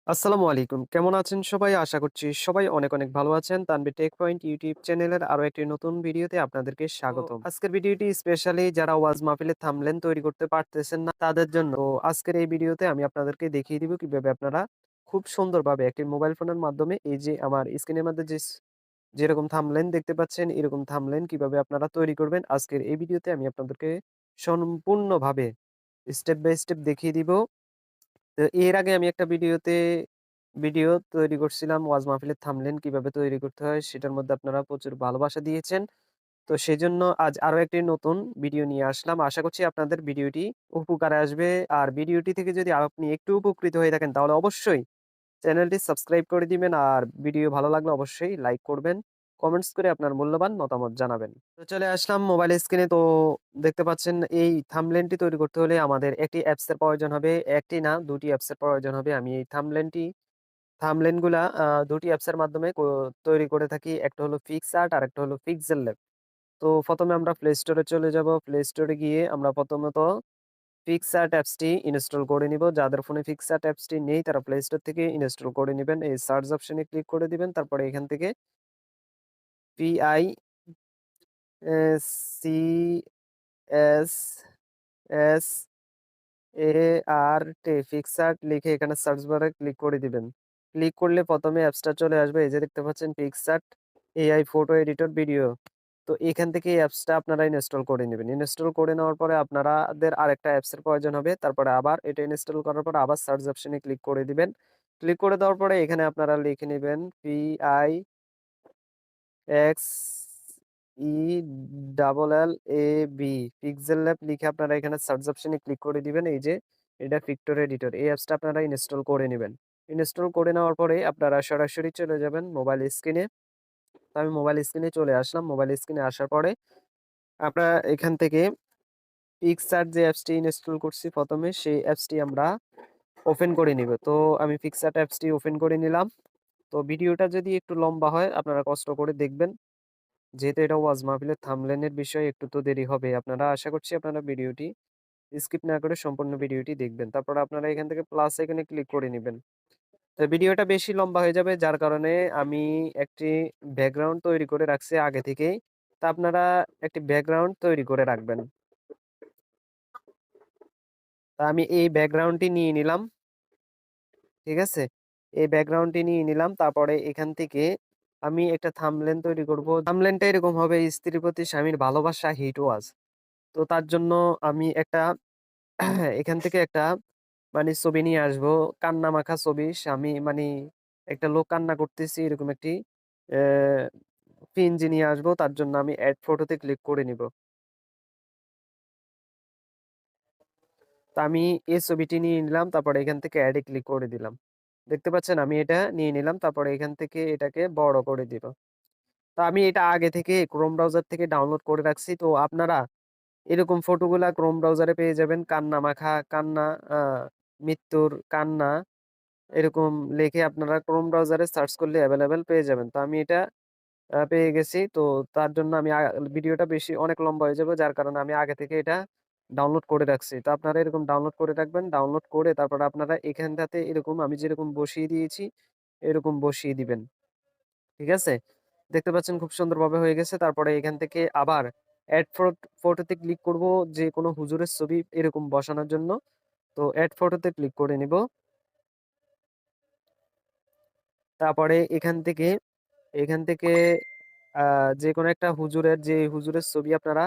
আসসালামু আলাইকুম। কেমন আছেন সবাই? আশা করছি সবাই অনেক ভালো আছেন। তানভীর টেক পয়েন্ট ইউটিউব চ্যানেলের আরো একটি নতুন ভিডিওতে আপনাদেরকে স্বাগতম। আজকের ভিডিওটি স্পেশালি যারা ওয়াজ মাহফিলের থাম্বনেইল তৈরি করতে পারতেছেন না তাদের জন্য। তো আজকের এই ভিডিওতে আমি আপনাদেরকে দেখিয়ে দিব কিভাবে আপনারা খুব সুন্দরভাবে একটি মোবাইল ফোনের মাধ্যমে এই যে আমার স্ক্রিনের মধ্যে যেরকম থাম্বনেইল দেখতে পাচ্ছেন এরকম থাম্বনেইল কিভাবে আপনারা তৈরি করবেন আজকের এই ভিডিওতে আমি আপনাদেরকে সম্পূর্ণভাবে স্টেপ বাই স্টেপ দেখিয়ে দিব। তো এর আগে আমি একটা ভিডিও তৈরি করছিলাম ওয়াজ মাহফিলের থাম্বনেইল কিভাবে তৈরি করতে হয় সেটার মধ্যে আপনারা প্রচুর ভালোবাসা দিয়েছেন। তো সেজন্য আজ আরো একটি নতুন ভিডিও নিয়ে আসলাম। আশা করছি আপনাদের ভিডিওটি উপকারে আসবে। আর ভিডিওটি থেকে যদি আপনি একটু উপকৃত হয়ে থাকেন তাহলে অবশ্যই চ্যানেলটি সাবস্ক্রাইব করে দিবেন। আর ভিডিও ভালো লাগলে অবশ্যই লাইক করবেন। কমেন্টস করে আপনার মূল্যবান মতামত জানাবেন। তো চলে আসলাম মোবাইল স্ক্রিনে। তো দেখতে পাচ্ছেন এই থাম্বনেইলটি তৈরি করতে হলে আমাদের একটি অ্যাপস এর প্রয়োজন হবে। একটি না ২ টি অ্যাপস এর প্রয়োজন হবে। আমি এই থাম্বনেইল গুলা ২ টি অ্যাপস এর মাধ্যমে তৈরি করে থাকি। একটা হলো পিক্সআর্ট আরেকটা হলো পিক্সেল ল্যাব। তো ১ম এ আমরা প্লে স্টোরে চলে যাব। প্লে স্টোরে গিয়ে আমরা প্রথমত পিক্সআর্ট অ্যাপসটি ইনস্টল করে নিব। যাদের ফোনে পিক্সআর্ট অ্যাপসটি নেই তারা প্লে স্টোর থেকে ইনস্টল করে নিবেন। এই সার্চ অপশনে ক্লিক করে দিবেন। তারপরে এখান থেকে পিআই এ সিএসএস এআরটি পিক্সআর্ট লিখে এখানে সার্চ বারে ক্লিক করে দিবেন। ক্লিক করলে ১ম এ অ্যাপসটা চলে আসবে। এই যে দেখতে পাচ্ছেন PicsArt AI photo editor video. তো এখান থেকে এই অ্যাপসটা আপনারা ইনস্টল করে নিবেন। ইনস্টল করে নেওয়ার পরে আপনারাদের আরেকটা অ্যাপসের প্রয়োজন হবে। তারপরে আবার এটা ইনস্টল করার পর আবার সার্চ অপশনে ক্লিক করে দিবেন। ক্লিক করে দেওয়ার পরে এখানে আপনারা লিখে নিবেন P I X E double L A B pixel lab লিখে আপনারা এখানে সার্চ অপশনে ক্লিক করে দিবেন। এই যে এটা পিক্টোর এডিটর এই অ্যাপসটা আপনারা ইনস্টল করে নিবেন। ইনস্টল করে নেওয়ার পরে আপনারা সরাসরি চলে যাবেন মোবাইল স্ক্রিনে। তো আমি মোবাইল স্ক্রিনে চলে আসলাম। মোবাইল স্ক্রিনে আসার পরে আপনারা এখান থেকে পিক্সআর্ট যে অ্যাপসটি ইনস্টল করছি ১ম এ সেই অ্যাপসটি আমরা ওপেন করে নিব। তো আমি পিক্সআর্ট অ্যাপসটি ওপেন করে নিলাম। তো ভিডিওটা যদি একটু লম্বা হয় আপনারা কষ্ট করে দেখবেন। যেহেতু এটা ওয়াজ মাহফিলের থাম্বনেইলের বিষয় একটু তো দেরি হবে। আশা করছি আপনারা ভিডিওটি স্কিপ না করে সম্পূর্ণ ভিডিওটি দেখবেন। তারপর আপনারা এখান থেকে প্লাস আইকনে ক্লিক করে নিবেন। তো ভিডিওটা বেশি লম্বা হয়ে যাবে যার কারণে আমি একটি ব্যাকগ্রাউন্ড তৈরি করে রাখছি আগে থেকেই। তা আপনারা একটি ব্যাকগ্রাউন্ড তৈরি করে রাখবেন। তা আমি এই ব্যাকগ্রাউন্ডটি নিয়ে নিলাম। ঠিক আছে? এই ব্যাকগ্রাউন্ডটি নিয়ে নিলাম। তারপরে এখান থেকে আমি একটা থাম্বনেইল তৈরি করব। থাম্বনেইলটা এরকম হবে স্ত্রীর প্রতি স্বামীর ভালোবাসা হিট ওয়াজ। তো তার জন্য আমি একটা এখান থেকে একটা মানে ছবি নিয়ে আসবো। কান্না মাখা ছবি। স্বামী মানে একটা লোক কান্না করতেছে এরকম একটি অ্যা পিএনজি নিয়ে আসবো। তার জন্য আমি এড ফটোতে ক্লিক করে নিব। তো আমি এই ছবিটি নিয়ে নিলাম। তারপরে এখান থেকে এড এ ক্লিক করে দিলাম। দেখতে পাচ্ছেন আমি এটা নিয়ে নিলাম। তারপরে এখান থেকে এটাকে বড় করে দিব। তো আমি এটা আগে থেকে ক্রোম ব্রাউজার থেকে ডাউনলোড করে রাখছি। তো আপনারা এরকম ফটোগুলা ক্রোম ব্রাউজারে পেয়ে যাবেন। কান্না মাখা, কান্না আ মৃত্যুর কান্না এরকম লিখে আপনারা ক্রোম ব্রাউজারে সার্চ করলে এভেইলেবল পেয়ে যাবেন। তো আমি এটা পেয়ে গেছি। তো তার জন্য আমি ভিডিওটা বেশি অনেক লম্বা হয়ে যাবে। যার কারণে আমি আগে থেকে এটা ডাউনলোড করে রাখছি। তো আপনারা এরকম ডাউনলোড করে রাখবেন। ডাউনলোড করে তারপরে আপনারা এখানটাতে এরকম আমি যেরকম বসিয়ে দিয়েছি, এরকম বসিয়ে দিবেন। ঠিক আছে? দেখতে পাচ্ছেন খুব সুন্দরভাবে হয়ে গেছে। তারপরে এখান থেকে আবার এড ফটোতে ক্লিক করব যেকোনো হুজুরের ছবি এরকম বসানোর জন্য। তো এড ফটোতে ক্লিক করে নিব। তারপরে এখান থেকে আ যেকোনো একটা হুজুরের যে হুজুরের ছবি আপনারা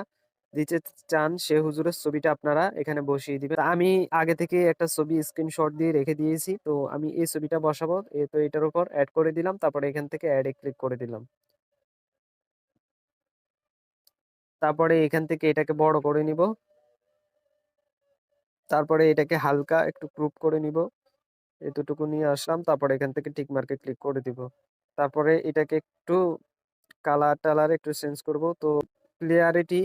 দিতে চান, সে হুজুরের ছবিটা আপনারা এখানে বসিয়ে দিবেন। আমি আগে থেকে একটা ছবি স্ক্রিনশট দিয়ে রেখে দিয়েছি। তো আমি এই ছবিটা বসাবো। তো এটার উপর এড করে দিলাম। তারপরে এখান থেকে এড এ ক্লিক করে দিলাম। তারপরে এখান থেকে এটাকে বড় করে নিব। তারপরে এটাকে হালকা একটু ক্রপ করে নিব। এতটুকু নিয়ে আসলাম। তারপরে এখান থেকে টিক মার্কে ক্লিক করে দিব। তারপরে এটাকে একটু কালার-টালার একটু চেঞ্জ করব। তো ক্লিয়ারিটি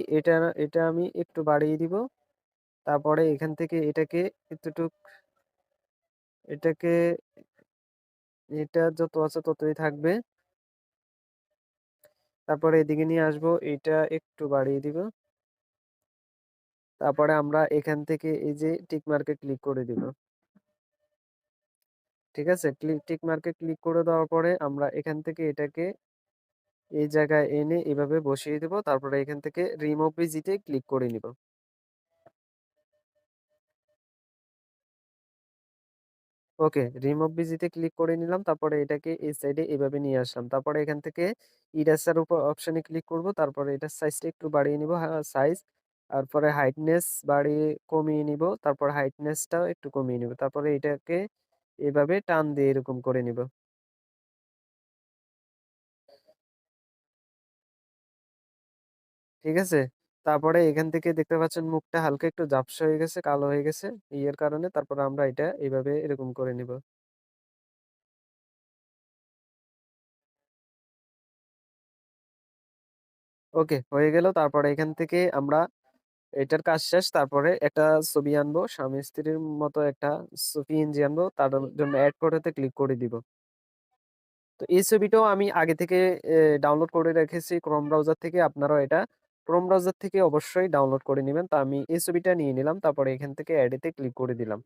এটা আমি একটু বাড়িয়ে দিব। তারপরে এখান থেকে এতটুক এটাকে এটা যত আছে ততই থাকবে। তারপরে এদিকে নিয়ে আসবো। এইটা একটু বাড়িয়ে দিব। তারপরে আমরা এখান থেকে এই যে টিক মার্কে ক্লিক করে দিব। ঠিক আছে? টিক মার্কে ক্লিক করে দেওয়ার পরে আমরা এখান থেকে এটাকে এই জায়গায় এনে এভাবে বসিয়ে দিব। তারপরে এখান থেকে রিমুভ ভিজিটে ক্লিক করে নিব। ওকে, রিমুভ ভিজিটে ক্লিক করে নিলাম। তারপরে এটাকে এই সাইডে এভাবে নিয়ে আসলাম। তারপরে এখান থেকে ইরেজার উপর অপশনে ক্লিক করব। তারপরে এটার সাইজটা একটু বাড়িয়ে নিব সাইজ। তারপরে হাইটনেস বাড়িয়ে কমিয়ে নিব। তারপর হাইটনেসটাও একটু কমিয়ে নিব। তারপরে এটাকে এভাবে টান দিয়ে এরকম করে নিব। ঠিক আছে? তারপরে এখান থেকে দেখতে পাচ্ছেন মুখটা হালকা একটু ঝাপসা হয়ে গেছে, কালো হয়ে গেছে ইয়ের কারণে। তারপরে আমরা এটা এভাবে এরকম করে নিব। ওকে, হয়ে গেল। তারপরে এখান থেকে আমরা এটার কাজ শেষ। তারপরে একটা ছবি আনবো। স্বামী-স্ত্রীর মতো একটা পিএনজি আনবো। তার জন্য এড ফটোতে ক্লিক করে দিব। তো এই ছবিটাও আমি আগে থেকে ডাউনলোড করে রেখেছি Chrome ব্রাউজার থেকে। আপনারাও এটা Chrome ব্রাউজার থেকে অবশ্যই ডাউনলোড করে নিবেন। তো আমি এই ছবিটা নিয়ে নিলাম। তারপরে এখান থেকে এড এতে ক্লিক করে দিলাম।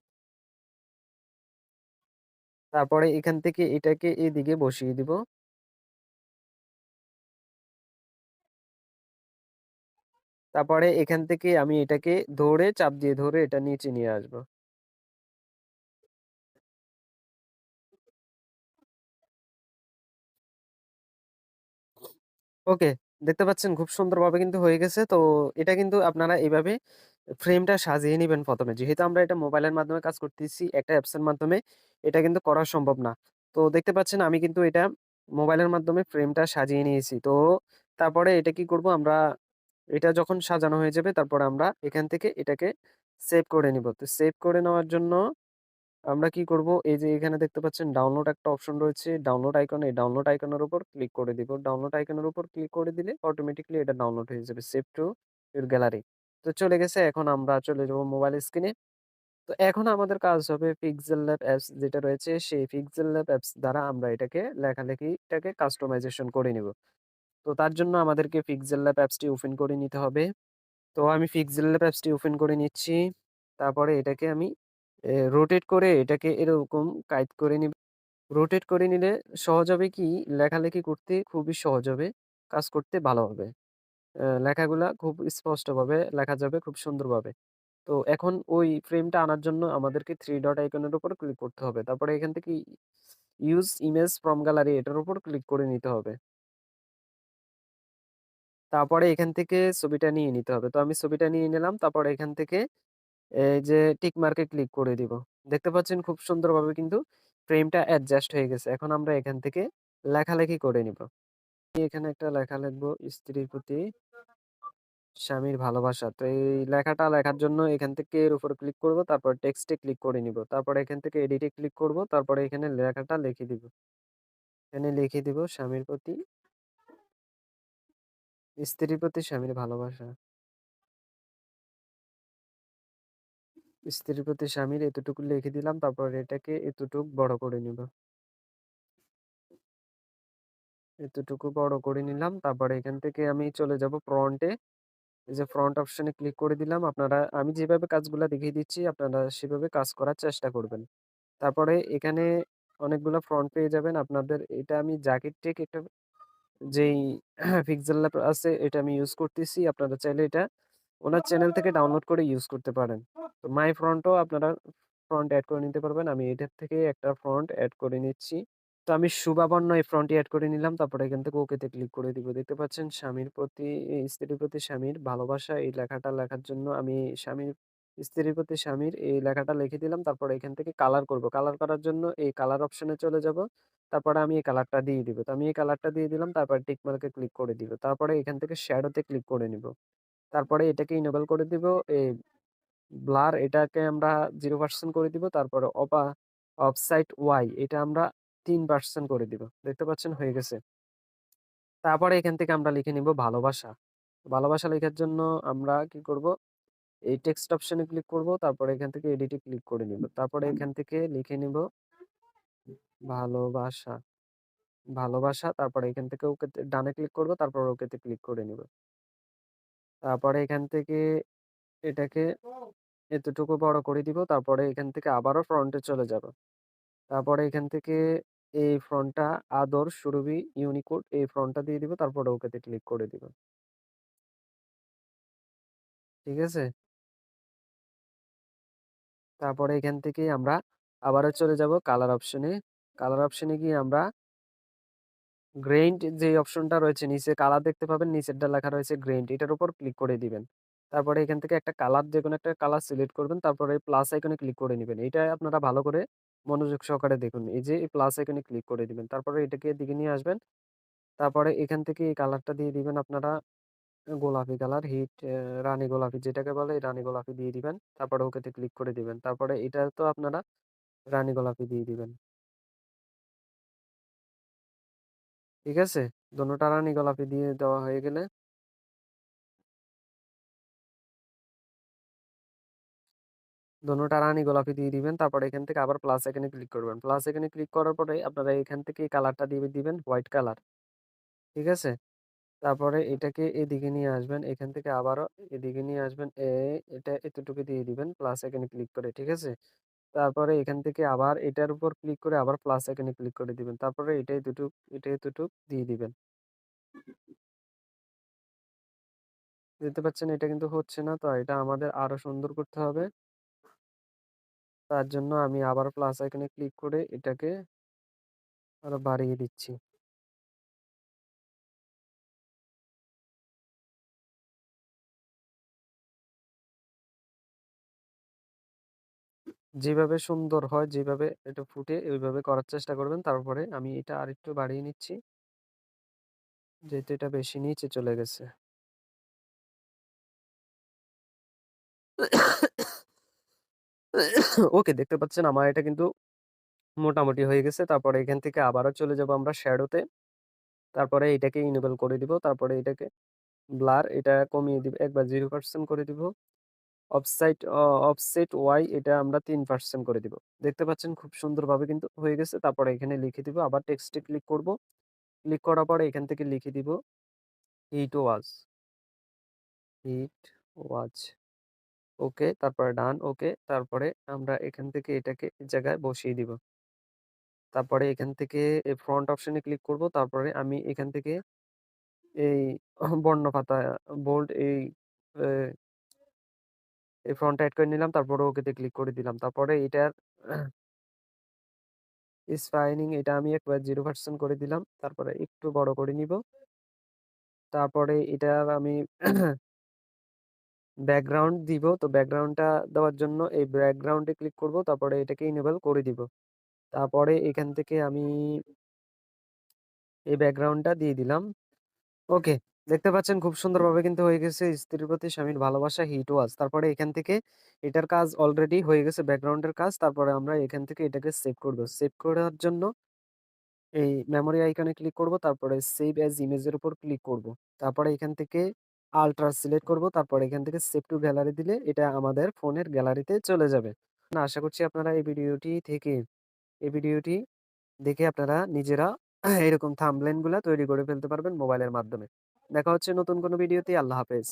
তারপরে এখান থেকে এটাকে এদিকে বসিয়ে দিব। তারপরে এখান থেকে আমি এটাকে ধরে চাপ দিয়ে ধরে এটা নিচে নিয়ে আসবো। ওকে, দেখতে পাচ্ছেন খুব সুন্দরভাবে কিন্তু হয়ে গেছে। তো এটা কিন্তু আপনারা এভাবে ফ্রেমটা সাজিয়ে নিবেন ১ম এ। যেহেতু আমরা এটা মোবাইলের মাধ্যমে কাজ করতেছি, একটা অ্যাপস এর মাধ্যমে এটা কিন্তু করা সম্ভব না। তো দেখতে পাচ্ছেন আমি কিন্তু এটা মোবাইলের মাধ্যমে ফ্রেমটা সাজিয়ে নিয়েছি। তো তারপরে এটা কি করব আমরা এটা যখন সাজানো হয়ে যাবে তারপরে আমরা এখান থেকে এটাকে সেভ করে নিব। তো সেভ করে নেওয়ার জন্য আমরা কি করব? এই যে এখানে দেখতে পাচ্ছেন ডাউনলোড একটা অপশন রয়েছে। ডাউনলোড আইকন, এই ডাউনলোড আইকনের উপর ক্লিক করে দিব। ডাউনলোড আইকনের উপর ক্লিক করে দিলে অটোমেটিক্যালি এটা ডাউনলোড হয়ে যাবে। Save to your gallery. তো চলে গেছে। এখন আমরা চলে যাব মোবাইল স্ক্রিনে। তো এখন আমাদের কাজ হবে পিক্সেল ল্যাব অ্যাপস যেটা রয়েছে সেই পিক্সেল ল্যাব অ্যাপস দ্বারা আমরা এটাকে লেখালেখিটাকে কাস্টমাইজেশন করে নিব। তো তার জন্য আমাদেরকে পিক্সেল ল্যাব অ্যাপসটি ওপেন করে নিতে হবে। তো আমি পিক্সেল ল্যাব অ্যাপসটি ওপেন করে নিচ্ছি। তারপরে এটাকে আমি রোটেট করে এটাকে এরকম কাইট করে নিব। রোটেট করে নিলে সহজ হবে কি লেখালেখি করতে খুবই সহজ হবে, কাজ করতে ভালো হবে। লেখাগুলা খুব স্পষ্টভাবে লেখা যাবে খুব সুন্দরভাবে। তো এখন ওই ফ্রেমটা আনার জন্য আমাদেরকে 3 ডট আইকনের উপর ক্লিক করতে হবে। তারপরে এখান থেকে ইউজ ইমেজ ফ্রম গ্যালারি এটার উপর ক্লিক করে নিতে হবে। তারপরে এখান থেকে ছবিটা নিয়ে নিতে হবে। তো আমি ছবিটা নিয়ে নিলাম। তারপরে এখান থেকে এই যে টিক মার্কে ক্লিক করে দিব। দেখতে পাচ্ছেন খুব সুন্দরভাবে কিন্তু ফ্রেমটা অ্যাডজাস্ট হয়ে গেছে। এখন আমরা এখান থেকে লেখালেখি করে নিব। এখানে একটা লেখা লিখবো স্ত্রীর প্রতি স্বামীর ভালোবাসা। তো এই লেখাটা লেখার জন্য এখান থেকে এর উপর ক্লিক করব। তারপর টেক্সটে ক্লিক করে নিব। তারপরে এখান থেকে এডিটে ক্লিক করব। তারপরে এখানে লেখাটা লিখে দিব। এখানে লিখে দিব স্বামীর প্রতি স্ত্রীর প্রতি স্বামীর ভালোবাসা। স্ত্রীর প্রতি স্বামীর এতটুকু লিখে দিলাম। তারপর এটাকে এতটুক বড় করে নিব। এতটুকু বড় করে নিলাম। তারপরে এখান থেকে আমি চলে যাব ফ্রন্টে। এই যে ফ্রন্ট অপশনে ক্লিক করে দিলাম। আমি যেভাবে কাজগুলা দেখিয়ে দিচ্ছি আপনারা সেভাবে কাজ করার চেষ্টা করবেন। তারপরে এখানে অনেকগুলা ফ্রন্ট পেয়ে যাবেন। আপনাদের এটা আমি জাকির টেক একটা যেই পিক্সেল ল্যাব আছে এটা আমি ইউজ করতেছি। আপনারা চাইলে এটা ওনার চ্যানেল থেকে ডাউনলোড করে ইউজ করতে পারেন। তো মাই ফ্রন্টও আপনারা ফ্রন্ট এড করে নিতে পারবেন। আমি এটার থেকে একটা ফ্রন্ট এড করে নিচ্ছি। তো আমি সুভাবর্ণ এই ফ্রন্টটি এড করে নিলাম। তারপরে এখান থেকে ওকেতে ক্লিক করে দিব। দেখতে পাচ্ছেন স্বামীর প্রতি স্ত্রীর প্রতি স্বামীর ভালোবাসা এই লেখাটা লেখার জন্য আমি স্ত্রীর প্রতি স্বামীর এই লেখাটা লিখে দিলাম। তারপরে এখান থেকে কালার করব। কালার করার জন্য এই কালার অপশনে চলে যাব। তারপরে আমি এই কালারটা দিয়ে দিব। তো আমি এই কালারটা দিয়ে দিলাম। তারপরে টিক মার্কে ক্লিক করে দিব। তারপরে এখান থেকে শ্যাডোতে ক্লিক করে নিব। তারপরে এটাকে ইনেবল করে দিব। এই ব্লার এটাকে আমরা 0% করে দিব। তারপরে অফসাইট ওয়াই এটা আমরা 3% করে দিব। দেখতে পাচ্ছেন হয়ে গেছে। তারপরে এখান থেকে আমরা লিখে নিব ভালোবাসা। ভালোবাসা লেখার জন্য আমরা কি করব? এই টেক্সট অপশনে ক্লিক করব। তারপরে এখান থেকে এডিটে ক্লিক করে নিব। তারপরে এখান থেকে লিখে নিব ভালোবাসা, ভালোবাসা। তারপরে এখান থেকে ওকেতে ডানে ক্লিক করব। তারপর ওকেতে ক্লিক করে নিব। তারপরে এখান থেকে এটাকে এতটুকু বড় করে দিব। তারপরে এখান থেকে আবারও ফ্রন্টে চলে যাব। তারপরে এখান থেকে এই ফন্টটা আদর সুরভি ইউনিকোড এই ফন্টটা দিয়ে দিব। তারপরে ওকেতে ক্লিক করে দিব। ঠিক আছে? তারপরে এখান থেকে আমরা আবারও চলে যাব কালার অপশনে। কালার অপশনে গিয়ে আমরা গ্রেইন্ট যে অপশনটা রয়েছে নিচে কালার দেখতে পাবেন, নিচেরটা লেখা রয়েছে গ্রেইন্ট। এটার উপর ক্লিক করে দিবেন। তারপরে এখান থেকে একটা কালার যেকোনো একটা কালার সিলেক্ট করবেন। তারপরে প্লাস আইকনে ক্লিক করে নিবেন। এটা আপনারা ভালো করে মনোযোগ সহকারে দেখুন। এই যে এই প্লাস আইকনে ক্লিক করে দিবেন। তারপরে এটাকে এদিকে নিয়ে আসবেন। তারপরে এখান থেকে এই কালারটা দিয়ে দিবেন আপনারা গোলাপি কালার হিট রানী গোলাপি যেটাকে বলে এই রানী গোলাপি দিয়ে দিবেন। তারপরে ওকেতে ক্লিক করে দিবেন। তারপরে এটা তো আপনারা রানী গোলাপি দিয়ে দিবেন। ঠিক আছে? দোনোটা রানী গোলাপি দিয়ে দেওয়া হয়ে গেলে দোনোটা রানী গোলাপি দিয়ে দিবেন। তারপরে এখান থেকে আবার প্লাস আইকনে ক্লিক করবেন। প্লাস আইকনে ক্লিক করার পরে আপনারা এখান থেকে এই কালারটা দিয়ে দিবেন হোয়াইট কালার। ঠিক আছে? তারপরে এটাকে এদিকে নিয়ে আসবেন। এখান থেকে আবারও এদিকে নিয়ে আসবেন। এটা এতটুকু দিয়ে দিবেন প্লাস আইকনে ক্লিক করে। ঠিক আছে? তারপরে এখান থেকে আবার এটার উপর ক্লিক করে আবার প্লাস আইকনে ক্লিক করে দিবেন। তারপরে এটা এতটুক দিয়ে দিবেন। দেখতে পাচ্ছেন এটা কিন্তু হচ্ছে না। তো এটা আমাদের আরো সুন্দর করতে হবে। তার জন্য আমি আবার প্লাস আইকনে ক্লিক করে এটাকে আরো বাড়িয়ে দিচ্ছি। যেভাবে সুন্দর হয়, যেভাবে এটা ফুটে ওইভাবে করার চেষ্টা করবেন। তারপরে আমি এটা আরেকটু বাড়িয়ে নিচ্ছি। যেহেতু এটা বেশি নিচে চলে গেছে। ওকে দেখতে পাচ্ছেন আমার এটা কিন্তু মোটামুটি হয়ে গেছে। তারপরে এখান থেকে আবারও চলে যাব আমরা শ্যাডোতে। তারপরে এটাকে ইনেবল করে দিব। তারপরে এটাকে ব্লার এটা কমিয়ে দিব। একবার 0% করে দিব। অফসেট ওয়াই এটা আমরা 3% করে দিব। দেখতে পাচ্ছেন খুব সুন্দরভাবে কিন্তু হয়ে গেছে। তারপরে এখানে লিখে দিব। আবার টেক্সটে ক্লিক করব। ক্লিক করার পরে এখান থেকে লিখে দিব হিট ওয়াজ, হিট ওয়াচ। ওকে তারপরে ডান ওকে। তারপরে আমরা এখান থেকে এটাকে এই জায়গায় বসিয়ে দিব। তারপরে এখান থেকে এই ফ্রন্ট অপশনে ক্লিক করব। তারপরে আমি এখান থেকে এই বর্ণপাতা বোল্ড এই ফন্টটা এড করে নিলাম। তারপরে ওকেতে ক্লিক করে দিলাম। তারপরে এটার স্পাইনিং এটা আমি একবার 0% করে দিলাম। তারপরে একটু বড় করে নিব। তারপরে এটার আমি ব্যাকগ্রাউন্ড দিব। তো ব্যাকগ্রাউন্ডটা দেওয়ার জন্য এই ব্যাকগ্রাউন্ডে ক্লিক করব। তারপরে এটাকে ইনেবল করে দিব। তারপরে এখান থেকে আমি এই ব্যাকগ্রাউন্ডটা দিয়ে দিলাম। ওকে। দেখতে পাচ্ছেন খুব সুন্দরভাবে কিন্তু হয়ে গেছে স্ত্রীর প্রতি স্বামীর ভালোবাসা হিট ওয়াচ। তারপরে এখান থেকে এটার কাজ অলরেডি হয়ে গেছে ব্যাকগ্রাউন্ডের কাজ। তারপরে আমরা এখান থেকে এটাকে সেভ করব। সেভ করার জন্য এই মেমোরি আইকনে ক্লিক করব। তারপরে সেভ অ্যাজ ইমেজের উপর ক্লিক করব। তারপরে এখান থেকে আল্ট্রা সিলেক্ট করব। তারপরে এখান থেকে সেভ টু গ্যালারি দিলে এটা আমাদের ফোনের গ্যালারিতে চলে যাবে। আশা করছি আপনারা এই ভিডিওটি দেখে আপনারা নিজেরা এরকম থাম্বনেইল গুলা তৈরি করে ফেলতে পারবেন মোবাইলের মাধ্যমে। দেখা হচ্ছে নতুন কোনো ভিডিওতে। আল্লাহ হাফেজ।